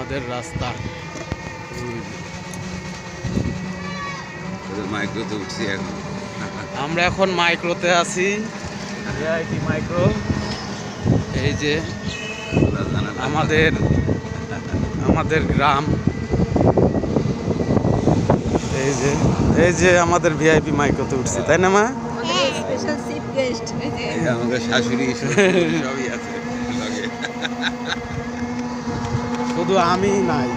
আমাদের রাস্তা। মাইক্রোতে উঠছি এখন। আমরা এখন মাইক্রোতে আছি, ভিআইপি মাইক্রো। এই যে আমাদের গ্রাম, এই যে আমাদের ভিআইপি মাইক্রোতে উঠছি, তাই না মা? আমাদের শাশুড়ি সবই আছে, শুধু আমি নাই।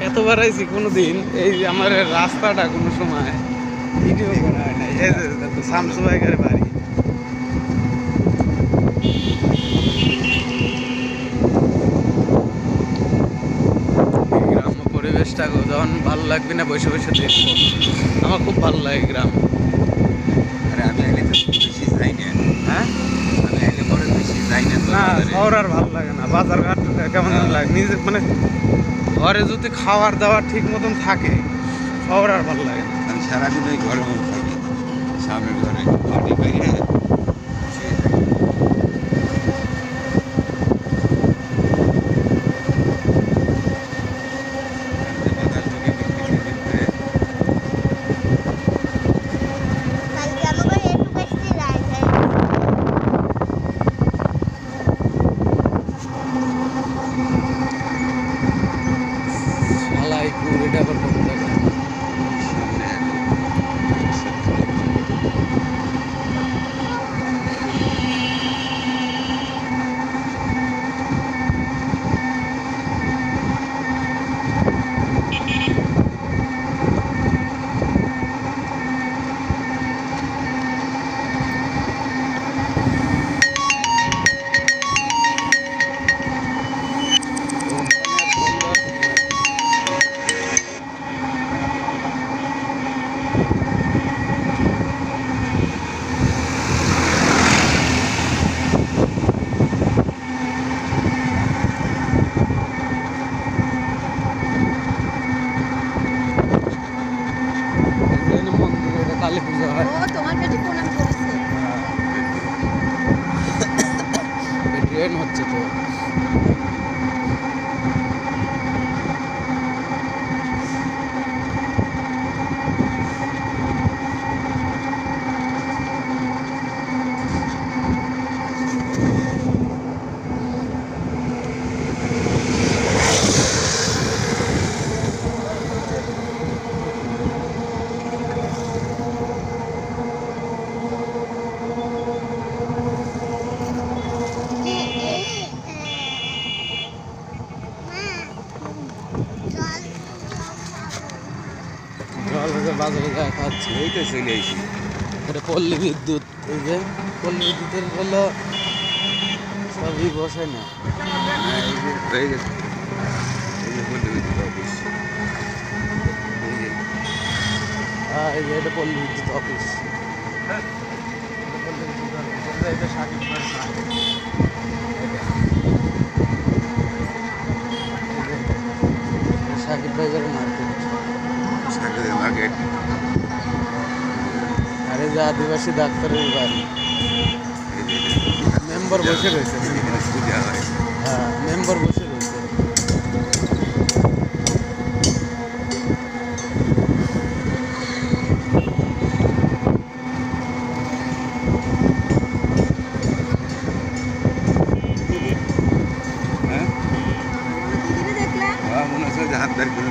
এতবার আইছি কোনোদিন এই যে আমার রাস্তাটা কোনো সময় ভিডিও করা হয় না। এই যে শামসু ভাইয়ের বাড়ি, গ্রাম্য পরিবেশটা যখন ভালো লাগবে না বসে বসে দেখবো, আমার খুব ভালো লাগে গ্রাম। আরে আমি আইলে তো বেশি যাই না। হ্যাঁ, আমি আইলে পরে বেশি যাই না তো। না শহর আর ভালো লাগে না, বাজার ঘাট কেমন লাগে নিজে, মানে ঘরে যদি খাবার দাবার ঠিক মতন থাকে শহর আর ভালো লাগে না। আমি সারাদিন ওই ঘরের মধ্যে থাকি, সামনের ঘরে পাটি বাইরে এটা আবার কোন জায়গা? কালী পুজো হয়। ট্রেন হচ্ছে তো। বাজারে যা খাচ্ছি এই তো চলে আইছি। এটা পল্লী বিদ্যুৎ। এই যে পল্লী বিদ্যুতের হলো সবই বসে না। এই যে পল্লী বিদ্যুৎ অফিস। এই যে এটা পল্লী বিদ্যুৎ অফিস। এটা সাকিব ভাই সাকিব ভাইয়ের মার্কেট। আরে যে আদিবাসী ডাক্তারের বাড়ি, মেম্বার বসে রয়েছে। হ্যাঁ, মেম্বার বসে রয়েছে। মনে হচ্ছে যে হাত দাঁড় করে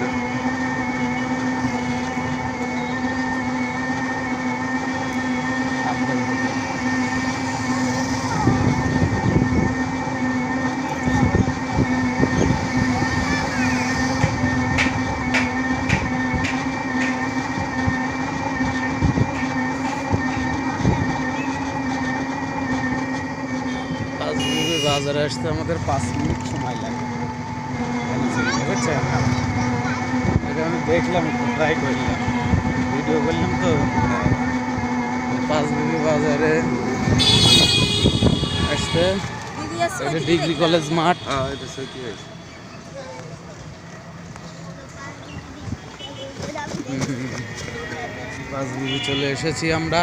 বাজারে আসতে আমাদের 5 মিনিট সময় লাগে, বুঝছেন? এটা আমি দেখলাম, একটু ট্রাই করলাম, ভিডিও করলাম তো। 5 মিনিট বাজারে আসতে। এটা ডিগ্রি কলেজ মাঠ। এটা সত্যি হয়েছে। পাঁচবিবি চলে এসেছি আমরা।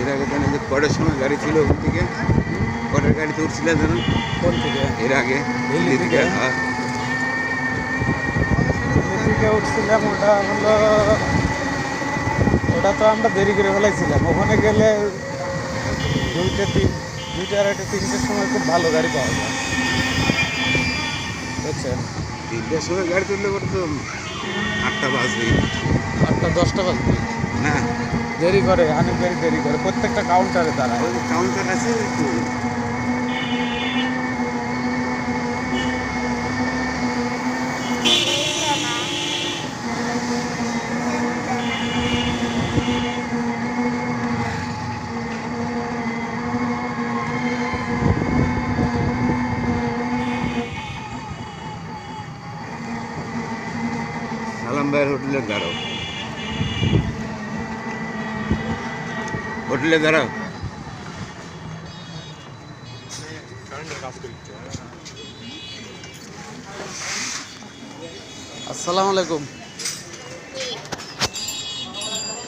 এর আগে জানেন যে কটার সময় গাড়ি ছিল ওখান থেকে? কটার গাড়িতে উঠছিলেন জানেন? কোন থেকে? এর আগে দিল্লি দিল্লি থেকে থেকে? হ্যাঁ। দিল্লি থেকে উঠছিলাম, ওটা হলো, ওটা তো আমরা দেরি করে ফেলাইছিলাম। ওখানে গেলে দুইটা আড়াইটা তিনটের সময় খুব ভালো গাড়ি পাওয়া যায়, বুঝছেন? 3টার সময় গাড়ি তুললে পরে তো 8টা বাজবে 8টা 10টা বাজবে। না। দেরি করে, অনেক গাড়ি দেরি করে, প্রত্যেকটা কাউন্টারে দাঁড়ায়। ওই কাউন্টার আছে একটু। সালাম ভাইয়ের হোটেলে দাঁড়াও, হোটেলে দাঁড়াও। আসসালামু আলাইকুম।